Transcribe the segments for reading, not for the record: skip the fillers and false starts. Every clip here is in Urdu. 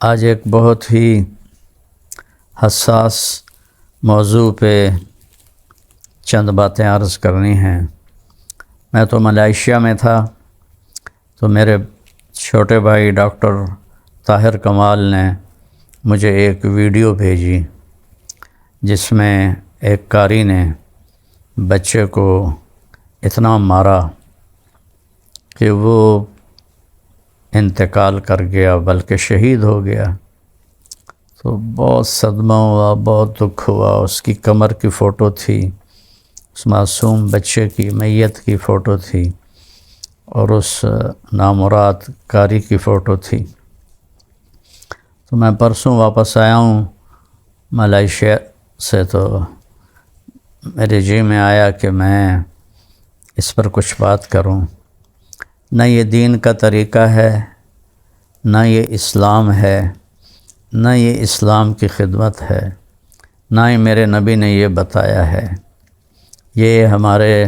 آج ایک بہت ہی حساس موضوع پہ چند باتیں عرض کرنی ہیں۔ میں تو ملائیشیا میں تھا، تو میرے چھوٹے بھائی ڈاکٹر طاہر کمال نے مجھے ایک ویڈیو بھیجی جس میں ایک قاری نے بچے کو اتنا مارا کہ وہ انتقال کر گیا، بلکہ شہید ہو گیا۔ تو بہت صدمہ ہوا، بہت دکھ ہوا۔ اس کی کمر کی فوٹو تھی، اس معصوم بچے کی میت کی فوٹو تھی، اور اس نامراد قاری کی فوٹو تھی۔ تو میں پرسوں واپس آیا ہوں ملائیشیا سے، تو میرے جی میں آیا کہ میں اس پر کچھ بات کروں۔ نہ یہ دین کا طریقہ ہے، نہ یہ اسلام ہے، نہ یہ اسلام کی خدمت ہے، نہ ہی میرے نبی نے یہ بتایا ہے۔ یہ ہمارے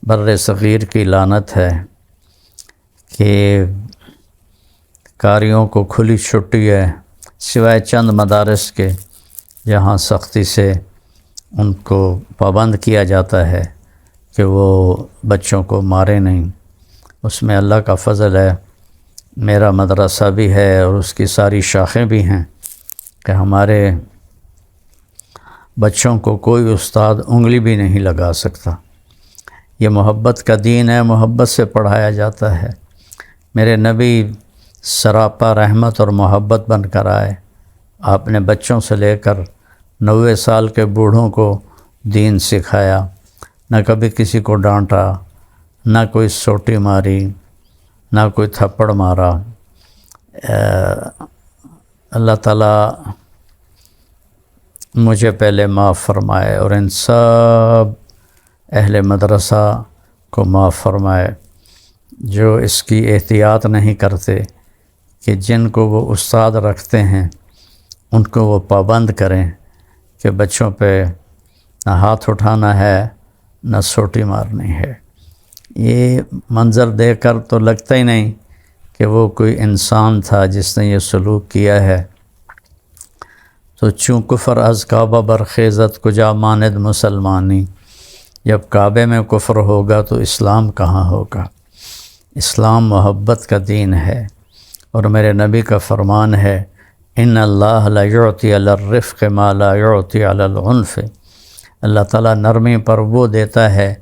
بر صغیر کی لعنت ہے کہ قاریوں کو کھلی چھٹی ہے، سوائے چند مدارس کے جہاں سختی سے ان کو پابند کیا جاتا ہے کہ وہ بچوں کو مارے نہیں۔ اس میں اللہ کا فضل ہے، میرا مدرسہ بھی ہے اور اس کی ساری شاخیں بھی ہیں کہ ہمارے بچوں کو کوئی استاد انگلی بھی نہیں لگا سکتا۔ یہ محبت کا دین ہے، محبت سے پڑھایا جاتا ہے۔ میرے نبی سراپا رحمت اور محبت بن کر آئے۔ آپ نے بچوں سے لے کر 90 سال کے بوڑھوں کو دین سکھایا، نہ کبھی کسی کو ڈانٹا، نہ کوئی سوٹی ماری، نہ کوئی تھپڑ مارا۔ اللہ تعالیٰ مجھے پہلے معاف فرمائے اور ان سب اہل مدرسہ کو معاف فرمائے جو اس کی احتیاط نہیں کرتے کہ جن کو وہ استاد رکھتے ہیں ان کو وہ پابند کریں کہ بچوں پہ نہ ہاتھ اٹھانا ہے، نہ سوٹی مارنی ہے۔ یہ منظر دیکھ کر تو لگتا ہی نہیں کہ وہ کوئی انسان تھا جس نے یہ سلوک کیا ہے۔ تو چوں کفر از کعبہ برخیزت کجا ماند مسلمانی، جب کعبے میں کفر ہوگا تو اسلام کہاں ہوگا؟ اسلام محبت کا دین ہے، اور میرے نبی کا فرمان ہے ان اللہ لا یعطی علی الرفق ما لا یعطی علی العنف۔ اللہ تعالیٰ نرمی پر وہ دیتا ہے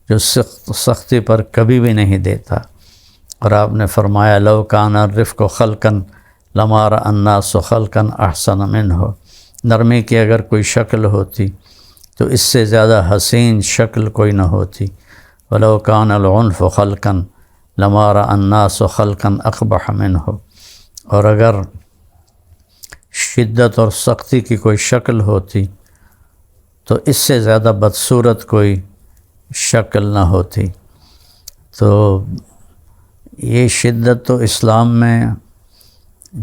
جو سختی پر کبھی بھی نہیں دیتا۔ اور آپ نے فرمایا لو کان الرفق خلقا لما رأى الناس خلقا احسن منہ۔ نرمی کی اگر کوئی شکل ہوتی تو اس سے زیادہ حسین شکل کوئی نہ ہوتی۔ ولو کان العنف خلقا لما رأى الناس خلقا اقبح منہ۔ اور اگر شدت اور سختی کی کوئی شکل ہوتی تو اس سے زیادہ بدصورت کوئی شکل نہ ہوتی۔ تو یہ شدت تو اسلام میں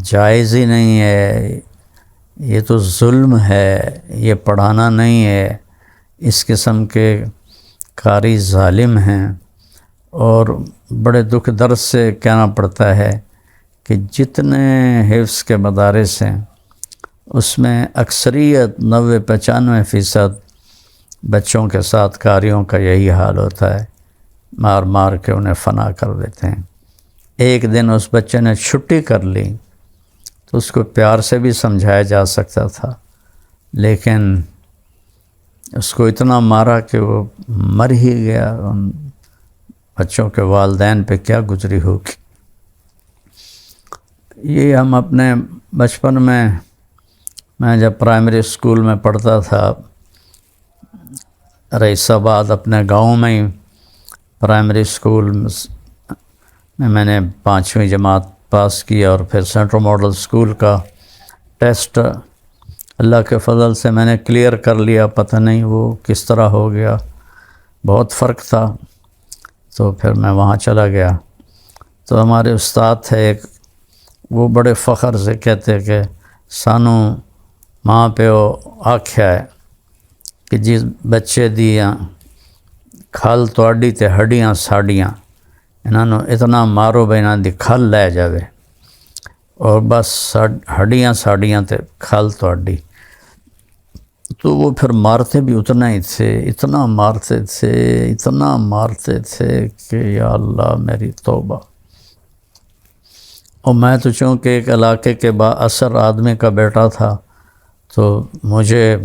جائز ہی نہیں ہے، یہ تو ظلم ہے، یہ پڑھانا نہیں ہے۔ اس قسم کے قاری ظالم ہیں، اور بڑے دکھ درد سے کہنا پڑتا ہے کہ جتنے حفظ کے مدارس ہیں اس میں اکثریت 90-95% بچوں کے ساتھ قاریوں کا یہی حال ہوتا ہے، مار مار کے انہیں فنا کر دیتے ہیں۔ ایک دن اس بچے نے چھٹی کر لی تو اس کو پیار سے بھی سمجھایا جا سکتا تھا، لیکن اس کو اتنا مارا کہ وہ مر ہی گیا۔ ان بچوں کے والدین پہ کیا گزری ہوگی۔ یہ ہم اپنے بچپن میں جب پرائمری اسکول میں پڑھتا تھا، رئیس آباد اپنے گاؤں میں ہی پرائمری اسکول میں نے 5ویں جماعت پاس کیا، اور پھر سینٹرل ماڈل اسکول کا ٹیسٹ اللہ کے فضل سے میں نے کلیئر کر لیا۔ پتہ نہیں وہ کس طرح ہو گیا، بہت فرق تھا۔ تو پھر میں وہاں چلا گیا، تو ہمارے استاد تھے ایک، وہ بڑے فخر سے کہتے کہ سانو ماں پیو آکھیا ہے کہ جس بچے دیاں کھل تواڈی تے ہڈیاں ساڈیاں، انہاں نوں اتنا مارو بھئی انہاں دی کھل لے جاوے۔ اور بس ہڈیاں ساڑیاں تے کھال توڑی۔ تو وہ پھر مارتے بھی اتنا ہی تھے، اتنا مارتے تھے کہ یا اللہ میری توبہ۔ اور میں تو چونکہ ایک علاقے کے با اثر آدمی کا بیٹا تھا تو مجھے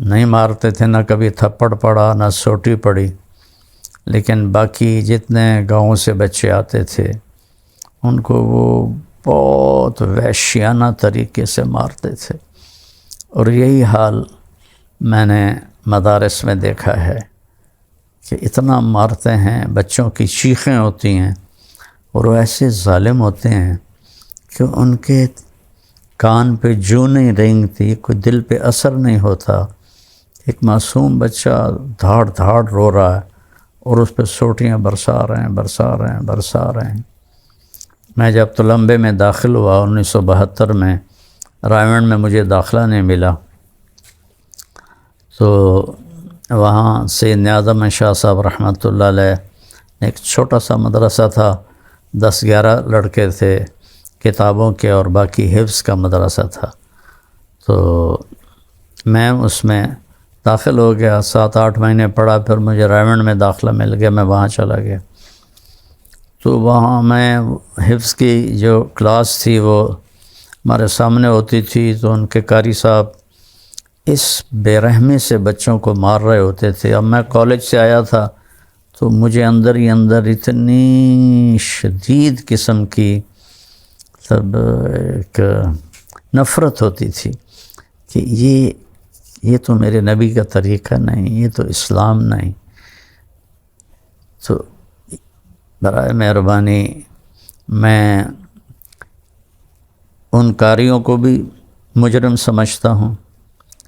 نہیں مارتے تھے، نہ کبھی تھپڑ پڑا نہ سوٹی پڑی، لیکن باقی جتنے گاؤں سے بچے آتے تھے ان کو وہ بہت وحشیانہ طریقے سے مارتے تھے۔ اور یہی حال میں نے مدارس میں دیکھا ہے کہ اتنا مارتے ہیں، بچوں کی چیخیں ہوتی ہیں اور وہ ایسے ظالم ہوتے ہیں کہ ان کے کان پہ جو نہیں رینگتی، کوئی دل پہ اثر نہیں ہوتا۔ ایک معصوم بچہ دھاڑ دھاڑ رو رہا ہے اور اس پہ سوٹیاں برسا رہے ہیں۔ میں جب تلمبے میں داخل ہوا 1972 میں، رائمنڈ میں مجھے داخلہ نہیں ملا، تو وہاں سید نیاز احمد شاہ صاحب رحمۃ اللہ علیہ، ایک چھوٹا سا مدرسہ تھا، 10-11 لڑکے تھے کتابوں کے، اور باقی حفظ کا مدرسہ تھا۔ تو میں اس میں داخل ہو گیا، 7-8 مہینے پڑھا، پھر مجھے رائمنڈ میں داخلہ مل گیا، میں وہاں چلا گیا۔ تو وہاں میں حفظ کی جو کلاس تھی وہ ہمارے سامنے ہوتی تھی، تو ان کے قاری صاحب اس بے رحمی سے بچوں کو مار رہے ہوتے تھے۔ اب میں کالج سے آیا تھا تو مجھے اندر ہی اندر اتنی شدید قسم کی سب ایک نفرت ہوتی تھی کہ یہ تو میرے نبی کا طریقہ نہیں، یہ تو اسلام نہیں۔ تو برائے مہربانی میں ان قاریوں کو بھی مجرم سمجھتا ہوں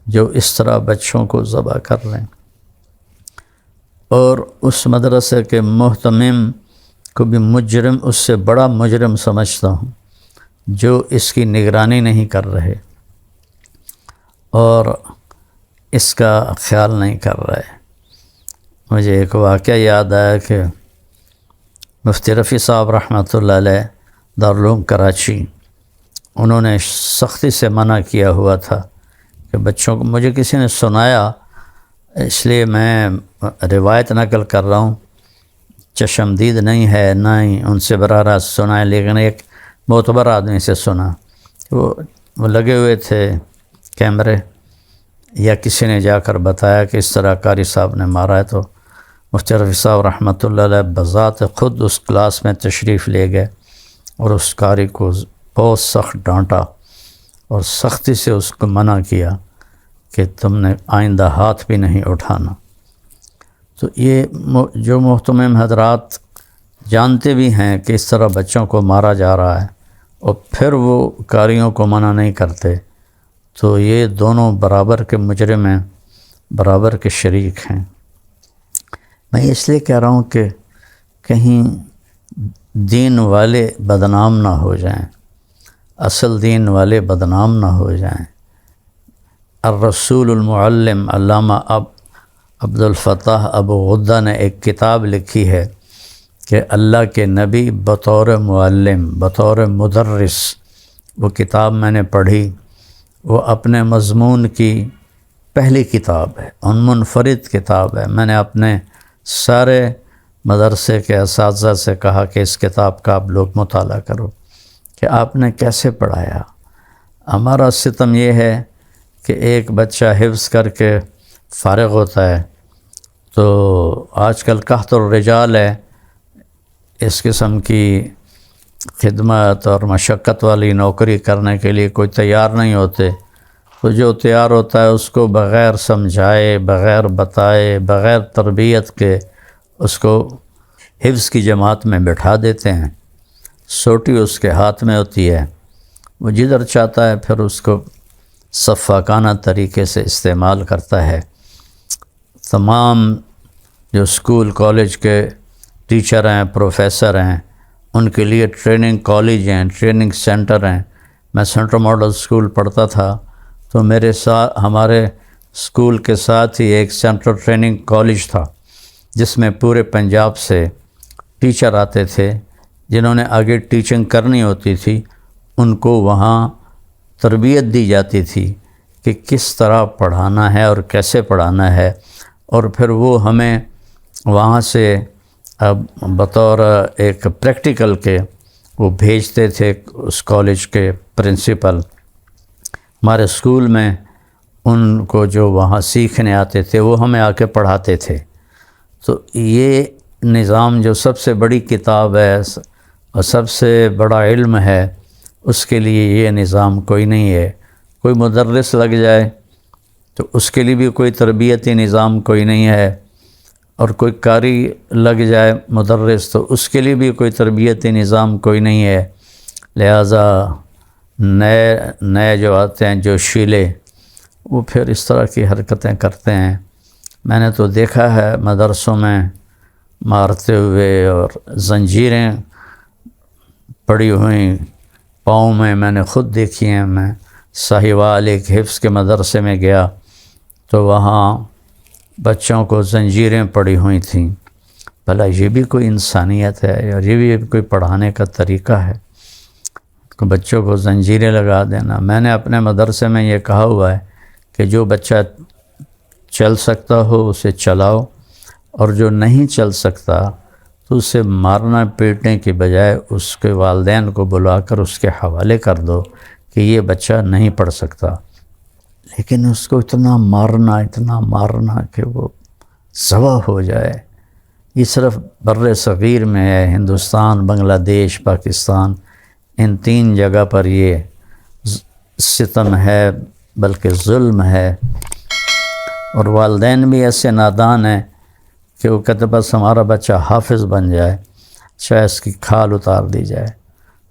جو اس طرح بچوں کو ذبح کر رہے ہیں، اور اس مدرسے کے محتمم کو بھی مجرم، اس سے بڑا مجرم سمجھتا ہوں جو اس کی نگرانی نہیں کر رہے اور اس کا خیال نہیں کر رہے۔ مجھے ایک واقعہ یاد آیا کہ مفتی رفیع صاحب رحمۃ اللہ علیہ دارالعلوم کراچی، انہوں نے سختی سے منع کیا ہوا تھا کہ بچوں کو، مجھے کسی نے سنایا اس لیے میں روایت نقل کر رہا ہوں، چشمدید نہیں ہے، نہ ہی ان سے براہ راست سنا ہے، لیکن ایک معتبر آدمی سے سنا، وہ لگے ہوئے تھے کیمرے، یا کسی نے جا کر بتایا کہ اس طرح قاری صاحب نے مارا ہے، تو مفتی رفیع صاحب رحمۃ اللہ علیہ بذات خود اس کلاس میں تشریف لے گئے اور اس قاری کو بہت سخت ڈانٹا اور سختی سے اس کو منع کیا کہ تم نے آئندہ ہاتھ بھی نہیں اٹھانا۔ تو یہ جو محتمم حضرات جانتے بھی ہیں کہ اس طرح بچوں کو مارا جا رہا ہے اور پھر وہ قاریوں کو منع نہیں کرتے، تو یہ دونوں برابر کے مجرم ہیں، برابر کے شریک ہیں۔ میں اس لیے کہہ رہا ہوں کہ کہیں دین والے بدنام نہ ہو جائیں، اصل دین والے بدنام نہ ہو جائیں۔ الرسول المعلم علامہ عبد الفتاح ابو غدہ نے ایک کتاب لکھی ہے کہ اللہ کے نبی بطور معلم، بطور مدرس، وہ کتاب میں نے پڑھی، وہ اپنے مضمون کی پہلی کتاب ہے، منفرد کتاب ہے۔ میں نے اپنے سارے مدرسے کے اساتذہ سے کہا کہ اس کتاب کا آپ لوگ مطالعہ کرو کہ آپ نے کیسے پڑھایا۔ ہمارا ستم یہ ہے کہ ایک بچہ حفظ کر کے فارغ ہوتا ہے، تو آج کل قحط الرجال ہے، اس قسم کی خدمت اور مشقت والی نوکری کرنے کے لیے کوئی تیار نہیں ہوتے، تو جو تیار ہوتا ہے اس کو بغیر سمجھائے، بغیر بتائے، بغیر تربیت کے اس کو حفظ کی جماعت میں بٹھا دیتے ہیں، سوٹی اس کے ہاتھ میں ہوتی ہے، وہ جدھر چاہتا ہے پھر اس کو سفاکانہ طریقے سے استعمال کرتا ہے۔ تمام جو اسکول کالج کے ٹیچر ہیں، پروفیسر ہیں، ان کے لیے ٹریننگ کالج ہیں، ٹریننگ سینٹر ہیں۔ میں سینٹرل ماڈل اسکول پڑھتا تھا تو میرے ساتھ، ہمارے اسکول کے ساتھ ہی ایک سینٹرل ٹریننگ کالج تھا جس میں پورے پنجاب سے ٹیچر آتے تھے جنہوں نے آگے ٹیچنگ کرنی ہوتی تھی ان کو وہاں تربیت دی جاتی تھی کہ کس طرح پڑھانا ہے اور کیسے پڑھانا ہے، اور پھر وہ ہمیں وہاں سے بطور ایک پریکٹیکل کے وہ بھیجتے تھے اس کالج کے پرنسپل ہمارے اسکول میں، ان کو جو وہاں سیکھنے آتے تھے وہ ہمیں آ کے پڑھاتے تھے۔ تو یہ نظام جو سب سے بڑی کتاب ہے اور سب سے بڑا علم ہے، اس کے لیے یہ نظام کوئی نہیں ہے۔ کوئی مدرس لگ جائے تو اس کے لیے بھی کوئی تربیتی نظام کوئی نہیں ہے، اور کوئی قاری لگ جائے مدرس تو اس کے لیے بھی کوئی تربیتی نظام کوئی نہیں ہے۔ لہٰذا نئے جو آتے ہیں جو شیلے، وہ پھر اس طرح کی حرکتیں کرتے ہیں۔ میں نے تو دیکھا ہے مدرسوں میں مارتے ہوئے اور زنجیریں پڑی ہوئیں پاؤں میں نے خود دیکھی ہیں۔ میں ساہیوال ایک حفظ کے مدرسے میں گیا تو وہاں بچوں کو زنجیریں پڑی ہوئی تھیں۔ بھلا یہ بھی کوئی انسانیت ہے، اور یہ بھی کوئی پڑھانے کا طریقہ ہے؟ بچوں کو زنجیریں لگا دینا۔ میں نے اپنے مدرسے میں یہ کہا ہوا ہے کہ جو بچہ چل سکتا ہو اسے چلاؤ، اور جو نہیں چل سکتا تو اسے مارنا پیٹنے کی بجائے اس کے والدین کو بلا کر اس کے حوالے کر دو کہ یہ بچہ نہیں پڑھ سکتا۔ لیکن اس کو اتنا مارنا کہ وہ ذبح ہو جائے، یہ صرف بر صغیر میں ہے۔ ہندوستان، بنگلہ دیش، پاکستان، ان 3 جگہ پر یہ ستم ہے، بلکہ ظلم ہے۔ اور والدین بھی ایسے نادان ہیں کہ وہ کہتے بس ہمارا بچہ حافظ بن جائے، چاہے اس کی کھال اتار دی جائے۔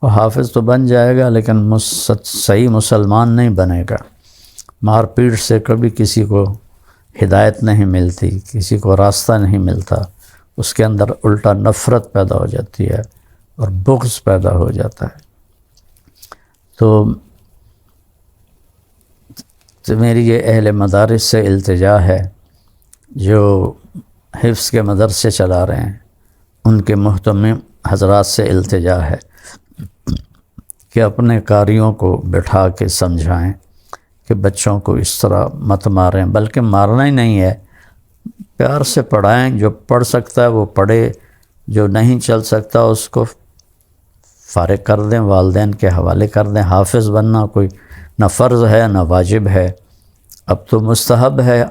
وہ حافظ تو بن جائے گا لیکن صحیح مسلمان نہیں بنے گا۔ مار پیٹ سے کبھی کسی کو ہدایت نہیں ملتی، کسی کو راستہ نہیں ملتا، اس کے اندر الٹا نفرت پیدا ہو جاتی ہے اور بغض پیدا ہو جاتا ہے۔ تو میری یہ اہل مدارس سے التجا ہے جو حفظ کے مدرسے چلا رہے ہیں، ان کے محتمم حضرات سے التجا ہے کہ اپنے قاریوں کو بٹھا کے سمجھائیں کہ بچوں کو اس طرح مت ماریں، بلکہ مارنا ہی نہیں ہے، پیار سے پڑھائیں۔ جو پڑھ سکتا ہے وہ پڑھے، جو نہیں چل سکتا اس کو فارغ کر دیں، والدین کے حوالے کر دیں۔ حافظ بننا کوئی نہ فرض ہے نہ واجب ہے، اب تو مستحب ہے۔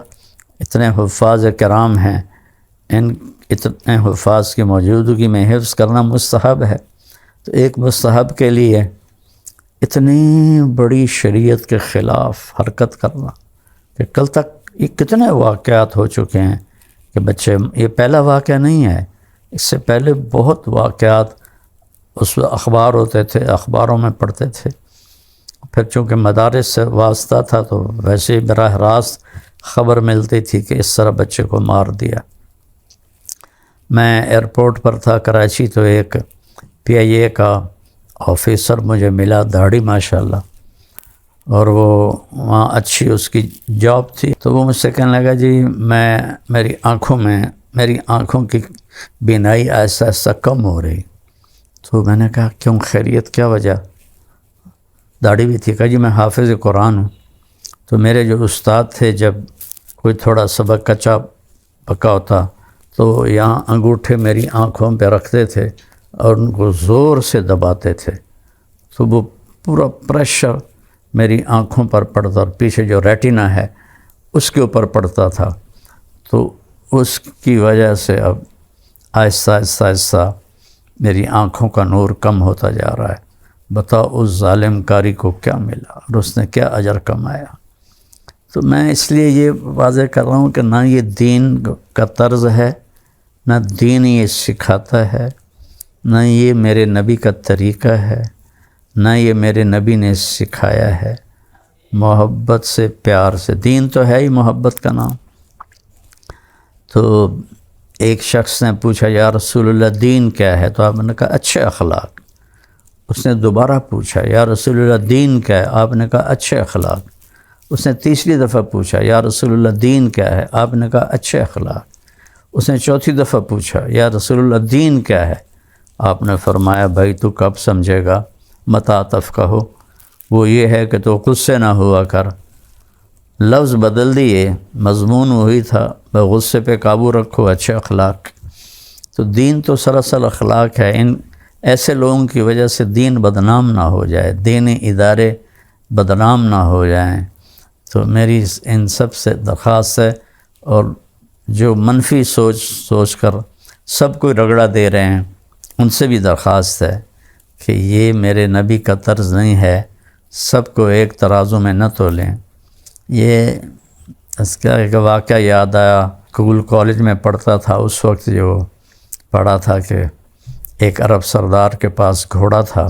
اتنے حفاظ کرام ہیں، اتنے حفاظ کی موجودگی میں حفظ کرنا مستحب ہے۔ تو ایک مستحب کے لیے اتنی بڑی شریعت کے خلاف حرکت کرنا کہ کل تک یہ کتنے واقعات ہو چکے ہیں کہ بچے، یہ پہلا واقعہ نہیں ہے، اس سے پہلے بہت واقعات اس وقت اخبار ہوتے تھے، اخباروں میں پڑھتے تھے۔ پھر چونکہ مدارس سے واسطہ تھا تو ویسے ہی براہ راست خبر ملتی تھی کہ اس طرح بچے کو مار دیا۔ میں ایئرپورٹ پر تھا کراچی، تو ایک PIA کا آفیسر مجھے ملا، داڑھی ماشاءاللہ، اور وہ وہاں اچھی اس کی جاب تھی۔ تو وہ مجھ سے کہنے لگا جی میری آنکھوں کی بینائی ایسا ایسا کم ہو رہی۔ تو میں نے کہا کیوں، خیریت، کیا وجہ؟ داڑھی بھی تھی۔ کہا جی میں حافظ قرآن ہوں، تو میرے جو استاد تھے جب کوئی تھوڑا سبق کچا پکا ہوتا تو یہاں انگوٹھے میری آنکھوں پہ رکھتے تھے اور ان کو زور سے دباتے تھے، تو وہ پورا پریشر میری آنکھوں پر پڑتا، اور پیچھے جو ریٹینا ہے اس کے اوپر پڑتا تھا۔ تو اس کی وجہ سے اب آہستہ آہستہ آہستہ میری آنکھوں کا نور کم ہوتا جا رہا ہے۔ بتاؤ اس ظالم کاری کو کیا ملا اور اس نے کیا اجر کمایا۔ تو میں اس لیے یہ واضح کر رہا ہوں کہ نہ یہ دین کا طرز ہے، نہ دین یہ سکھاتا ہے، نہ یہ میرے نبی کا طریقہ ہے، نہ یہ میرے نبی نے سکھایا ہے۔ محبت سے، پیار سے، دین تو ہے ہی محبت کا نام۔ تو ایک شخص نے پوچھا یا رسول اللہ دین کیا ہے؟ تو آپ نے کہا اچھے اخلاق۔ اس نے دوبارہ پوچھا یا رسول اللہ دین کیا ہے؟ آپ نے کہا اچھے اخلاق۔ اس نے تیسری دفعہ پوچھا یا رسول اللہ دین کیا ہے؟ آپ نے کہا اچھے اخلاق۔ اس نے چوتھی دفعہ پوچھا یا رسول اللہ دین کیا ہے؟ آپ نے فرمایا بھائی تو کب سمجھے گا، متا تفقہو، وہ یہ ہے کہ تو غصے نہ ہوا کر۔ لفظ بدل دیے، مضمون وہی تھا، غصے پہ قابو رکھو، اچھے اخلاق۔ تو دین تو سراسر اخلاق ہے، ان ایسے لوگوں کی وجہ سے دین بدنام نہ ہو جائے، دینی ادارے بدنام نہ ہو جائیں۔ تو میری ان سب سے درخواست ہے، اور جو منفی سوچ کر سب کو رگڑا دے رہے ہیں ان سے بھی درخواست ہے کہ یہ میرے نبی کا طرز نہیں ہے، سب کو ایک ترازو میں نہ تولیں۔ یہ اس کا ایک واقعہ یاد آیا، اسکول کالج میں پڑھتا تھا اس وقت، جو پڑھا تھا کہ ایک عرب سردار کے پاس گھوڑا تھا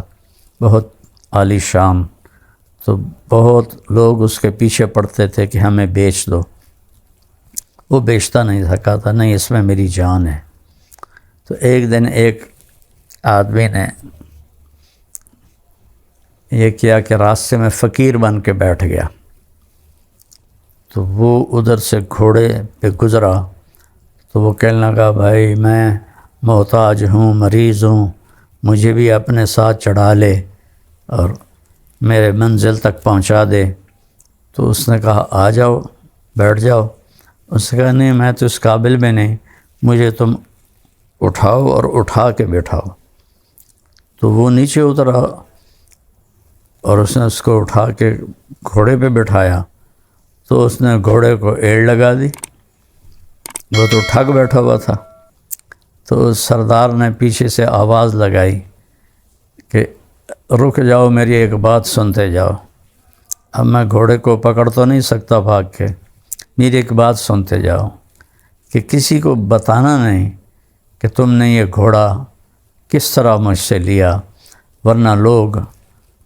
بہت عالی شان، تو بہت لوگ اس کے پیچھے پڑتے تھے کہ ہمیں بیچ دو، وہ بیچتا نہیں تھا، کہتا نہیں اس میں میری جان ہے۔ تو ایک دن ایک آدمی نے یہ کیا کہ راستے میں فقیر بن کے بیٹھ گیا، تو وہ ادھر سے گھوڑے پہ گزرا تو وہ کہنے لگا بھائی میں محتاج ہوں، مریض ہوں، مجھے بھی اپنے ساتھ چڑھا لے اور میرے منزل تک پہنچا دے۔ تو اس نے کہا آ جاؤ، بیٹھ جاؤ۔ اس نے کہا نہیں میں تو اس قابل بھی نہیں، مجھے تم اٹھاؤ اور اٹھا کے بیٹھاؤ۔ تو وہ نیچے اترا اور اس نے اس کو اٹھا کے گھوڑے پہ بٹھایا، تو اس نے گھوڑے کو ایڑ لگا دی، وہ تو ٹھگ بیٹھا ہوا تھا۔ تو سردار نے پیچھے سے آواز لگائی کہ رک جاؤ، میری ایک بات سنتے جاؤ۔ اب میں گھوڑے کو پکڑ تو نہیں سکتا بھاگ کے، میری ایک بات سنتے جاؤ کہ کسی کو بتانا نہیں کہ تم نے یہ گھوڑا کس طرح مجھ سے لیا، ورنہ لوگ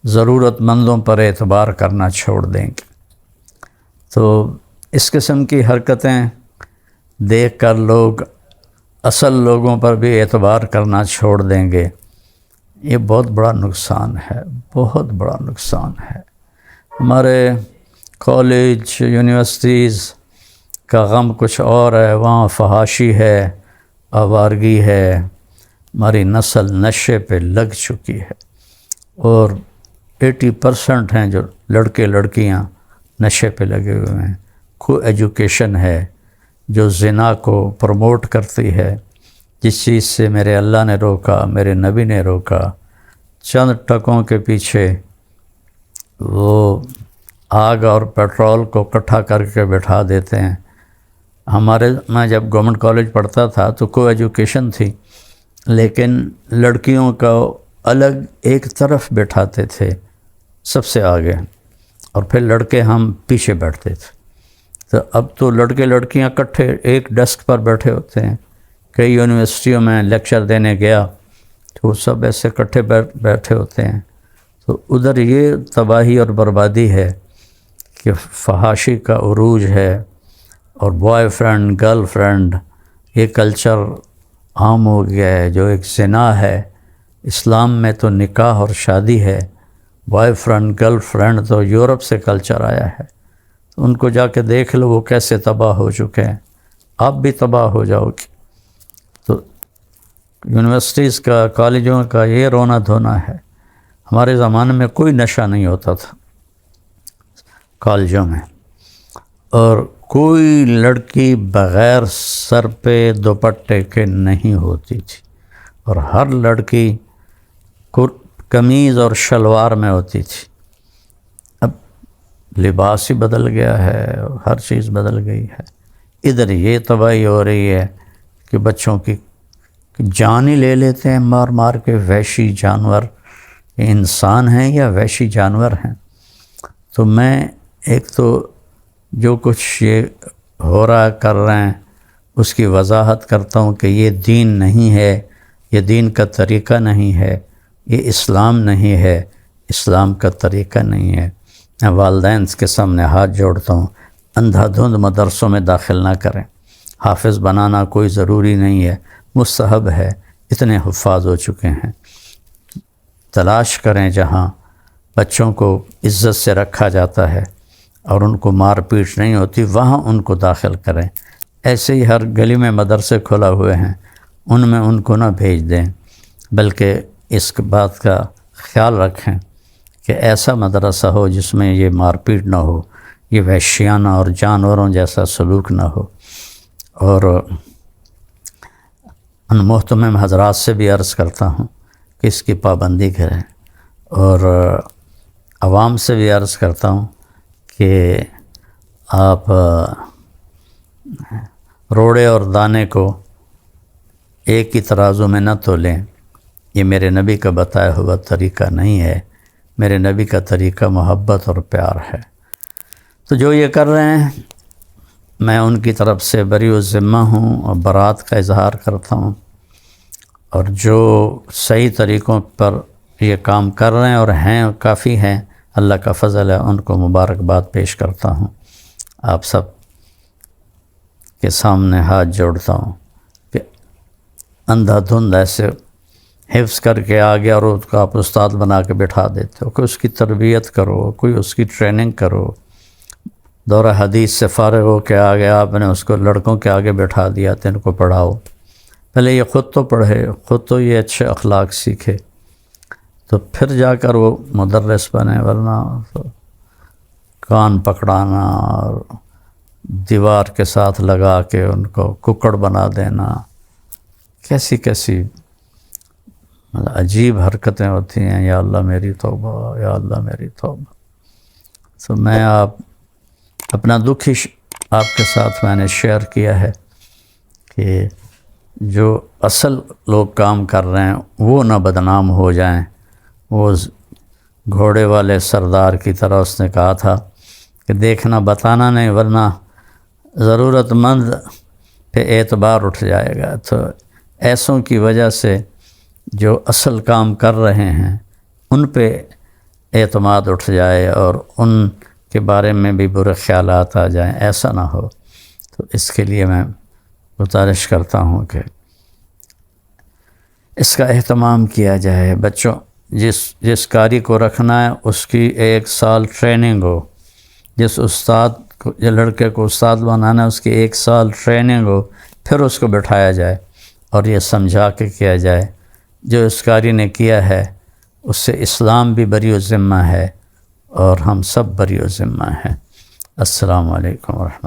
ضرورت مندوں پر اعتبار کرنا چھوڑ دیں گے۔ تو اس قسم کی حرکتیں دیکھ کر لوگ اصل لوگوں پر بھی اعتبار کرنا چھوڑ دیں گے، یہ بہت بڑا نقصان ہے، بہت بڑا نقصان ہے۔ ہمارے کالج یونیورسٹیز کا غم کچھ اور ہے، وہاں فحاشی ہے، آوارگی ہے، ہماری نسل نشے پہ لگ چکی ہے، اور 80% ہیں جو لڑکے لڑکیاں نشے پہ لگے ہوئے ہیں۔ کو ایجوکیشن ہے جو زنا کو پروموٹ کرتی ہے، جس چیز سے میرے اللہ نے روکا، میرے نبی نے روکا۔ چند ٹکوں کے پیچھے وہ آگ اور پیٹرول کو اکٹھا کر کے بٹھا دیتے ہیں۔ میں جب گورنمنٹ کالج پڑھتا تھا تو کو ایجوکیشن تھی، لیکن لڑکیوں کا الگ ایک طرف بٹھاتے تھے سب سے آگے، اور پھر لڑکے ہم پیچھے بیٹھتے تھے۔ تو اب تو لڑکے لڑکیاں اکٹھے ایک ڈیسک پر بیٹھے ہوتے ہیں۔ کئی یونیورسٹیوں میں لیکچر دینے گیا تو وہ سب ایسے اکٹھے بیٹھے ہوتے ہیں۔ تو ادھر یہ تباہی اور بربادی ہے کہ فحاشی کا عروج ہے، اور بوائے فرینڈ گرل فرینڈ یہ کلچر عام ہو گیا ہے، جو ایک زنا ہے۔ اسلام میں تو نکاح اور شادی ہے، بوائے فرینڈ گرل فرینڈ تو یورپ سے کلچر آیا ہے۔ تو ان کو جا کے دیکھ لو وہ کیسے تباہ ہو چکے ہیں، آپ بھی تباہ ہو جاؤ گے۔ تو یونیورسٹیز کا، کالجوں کا یہ رونا دھونا ہے۔ ہمارے زمانے میں کوئی نشہ نہیں ہوتا تھا کالجوں میں، اور کوئی لڑکی بغیر سر پہ دوپٹے کے نہیں ہوتی تھی، اور ہر لڑکی قمیض اور شلوار میں ہوتی تھی۔ اب لباس ہی بدل گیا ہے، ہر چیز بدل گئی ہے۔ ادھر یہ تباہی ہو رہی ہے کہ بچوں کی جان ہی لے لیتے ہیں مار مار کے، وحشی جانور۔ یہ انسان ہیں یا وحشی جانور ہیں؟ تو میں ایک تو جو کچھ یہ ہو رہا کر رہے ہیں اس کی وضاحت کرتا ہوں کہ یہ دین نہیں ہے، یہ دین کا طریقہ نہیں ہے، یہ اسلام نہیں ہے، اسلام کا طریقہ نہیں ہے۔ میں والدین کے سامنے ہاتھ جوڑتا ہوں، اندھا دھند مدرسوں میں داخل نہ کریں۔ حافظ بنانا کوئی ضروری نہیں ہے، مستحب ہے، اتنے حفاظ ہو چکے ہیں۔ تلاش کریں جہاں بچوں کو عزت سے رکھا جاتا ہے اور ان کو مار پیٹ نہیں ہوتی، وہاں ان کو داخل کریں۔ ایسے ہی ہر گلی میں مدرسے کھلا ہوئے ہیں، ان میں ان کو نہ بھیج دیں۔ بلکہ اس بات کا خیال رکھیں کہ ایسا مدرسہ ہو جس میں یہ مار پیٹ نہ ہو، یہ وحشیانہ اور جانوروں جیسا سلوک نہ ہو۔ اور ان محتمم حضرات سے بھی عرض کرتا ہوں کہ اس کی پابندی کریں، اور عوام سے بھی عرض کرتا ہوں کہ آپ روڑے اور دانے کو ایک ہی ترازو میں نہ تولیں، یہ میرے نبی کا بتایا ہوا طریقہ نہیں ہے۔ میرے نبی کا طریقہ محبت اور پیار ہے۔ تو جو یہ کر رہے ہیں میں ان کی طرف سے بری الذمہ ہوں اور برات کا اظہار کرتا ہوں، اور جو صحیح طریقوں پر یہ کام کر رہے ہیں اور ہیں کافی ہیں، اللہ کا فضل ہے، ان کو مبارکباد پیش کرتا ہوں۔ آپ سب کے سامنے ہاتھ جوڑتا ہوں کہ اندھا دھند ایسے حفظ کر کے آگے اور اس کو آپ استاد بنا کے بٹھا دیتے ہو، کوئی اس کی تربیت کرو، کوئی اس کی ٹریننگ کرو۔ دورہ حدیث سے فارغ ہو کے آگے آپ نے اس کو لڑکوں کے آگے بٹھا دیا تو ان کو پڑھاؤ۔ پہلے یہ خود تو پڑھے، خود تو یہ اچھے اخلاق سیکھے، تو پھر جا کر وہ مدرس بنے، ورنہ کان پکڑانا اور دیوار کے ساتھ لگا کے ان کو ککڑ بنا دینا، کیسی کیسی عجیب حرکتیں ہوتی ہیں۔ یا اللہ میری توبہ، یا اللہ میری توبہ۔ تو میں اپنا دکھ ہی آپ کے ساتھ میں نے شیئر کیا ہے کہ جو اصل لوگ کام کر رہے ہیں وہ نہ بدنام ہو جائیں۔ وہ گھوڑے والے سردار کی طرح اس نے کہا تھا کہ دیکھنا بتانا نہیں، ورنہ ضرورت مند پہ اعتبار اٹھ جائے گا۔ تو ایسوں کی وجہ سے جو اصل کام کر رہے ہیں ان پہ اعتماد اٹھ جائے اور ان کے بارے میں بھی برے خیالات آ جائیں، ایسا نہ ہو۔ تو اس کے لیے میں گزارش کرتا ہوں کہ اس کا اہتمام کیا جائے۔ بچوں جس قاری کو رکھنا ہے اس کی 1 سال ٹریننگ ہو، جس استاد کو، جو لڑکے کو استاد بنانا ہے اس کی 1 سال ٹریننگ ہو، پھر اس کو بٹھایا جائے اور یہ سمجھا کے کیا جائے جو اس قاری نے کیا ہے اس سے اسلام بھی بری الذمہ ہے اور ہم سب بری الذمہ ہیں۔ السلام علیکم ورحمۃ اللہ۔